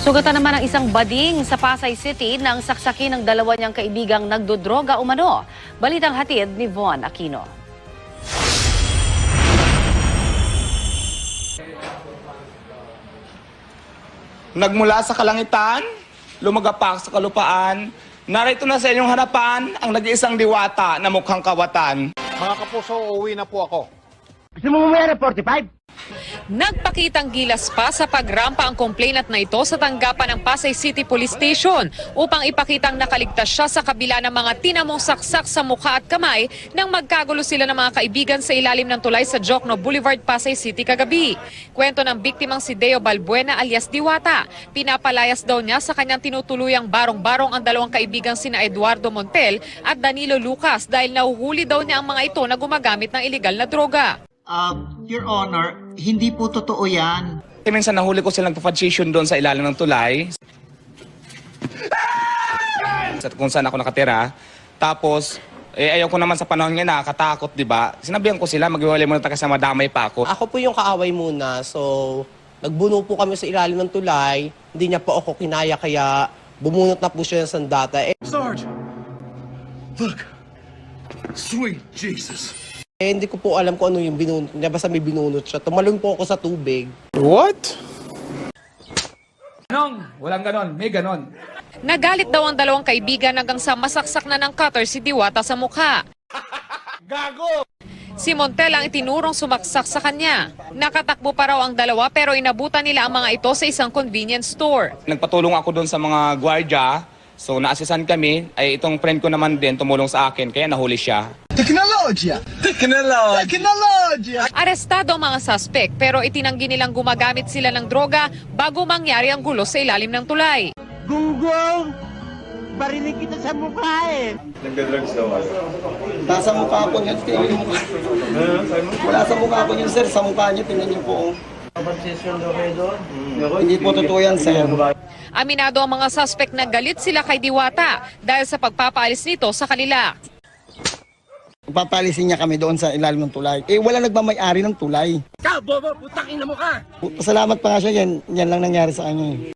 Nasugatan naman ang isang bading sa Pasay City nang saksakin ng dalawa niyang kaibigang nagdodroga umano. Balitang hatid ni Von Aquino. Nagmula sa kalangitan, lumagapak sa kalupaan, narito na sa inyong harapan ang nag-iisang diwata na mukhang kawatan. Mga kapuso, uuwi na po ako. Gusto mo mamaya ng 45? Nagpakitang gilas pa sa pagrampa ang complainant na ito sa tanggapan ng Pasay City Police Station upang ipakitang nakaligtas siya sa kabila ng mga tinamong saksak sa mukha at kamay nang magkagulo sila ng mga kaibigan sa ilalim ng tulay sa Jokno Boulevard, Pasay City kagabi. Kwento ng biktimang si Deo Balbuena alias Diwata. Pinapalayas daw niya sa kanyang tinutuluyang barong-barong ang dalawang kaibigang sina Eduardo Montel at Danilo Lucas dahil nahuhuli daw niya ang mga ito na gumagamit ng iligal na droga. Your Honor, hindi po totoo yan. Minsan nahuli ko silang nagpa-fudgation doon sa ilalim ng tulay. Kung saan ako nakatira. Tapos, ayaw ko naman sa panahon nga nakakatakot, di ba? Sinabihan ko sila, maghiwalay muna tayo kasi madamay pa ako. Ako po yung kaaway muna, so nagbuno po kami sa ilalim ng tulay. Hindi niya po ako kinaya kaya bumunot na po siya ng sandata. Sarge! Look! Sweet Jesus! Hindi ko po alam kung ano yung binunot niya, basta may binunot siya. Tumalon po ako sa tubig. What? Walang ganon, may ganon. Nagalit daw ang dalawang kaibigan hanggang sa masaksak na ng cutter si Diwata sa mukha. Gago! Si Montel ang itinurong sumaksak sa kanya. Nakatakbo pa raw ang dalawa pero inabutan nila ang mga ito sa isang convenience store. Nagpatulong ako doon sa mga gwardiya. So, naasisan kami. Ay, itong friend ko naman din tumulong sa akin, kaya nahuli siya. Teknologya! Teknologya! Teknologya! Arestado ang mga suspect pero itinanggi nilang gumagamit sila ng droga bago mangyari ang gulo sa ilalim ng tulay. Gunggong! Barinig kita sa mukha eh! Nasa mukha po niya, tingnan niyo po. Wala sa mukha po niya, sir. Sa mukha niya, tingnan niyo po. Hindi po totoo yan, sir. Aminado ang mga suspect na galit sila kay Diwata dahil sa pagpapaalis nito sa kanila. Papalisin niya kami doon sa ilalim ng tulay. Wala nagmamay-ari ng tulay. Ka, bobo! Putang ina mo ka! Pasalamat pa nga siya, yan lang nangyari sa kanya.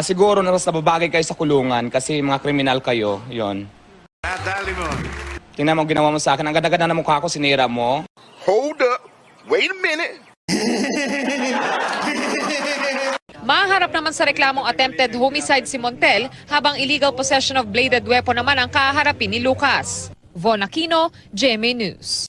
Siguro na sa babagay kayo sa kulungan kasi mga kriminal kayo, yon. Nadali mo. Tingnan mo ang ginawa mo sa akin. Ang ganda-ganda na mukha ko, sinira mo. Hold up. Wait a minute. Maharap naman sa reklamong attempted homicide si Montel habang illegal possession of bladed weapon naman ang kaharapin ni Lucas. Von Aquino, GMA News.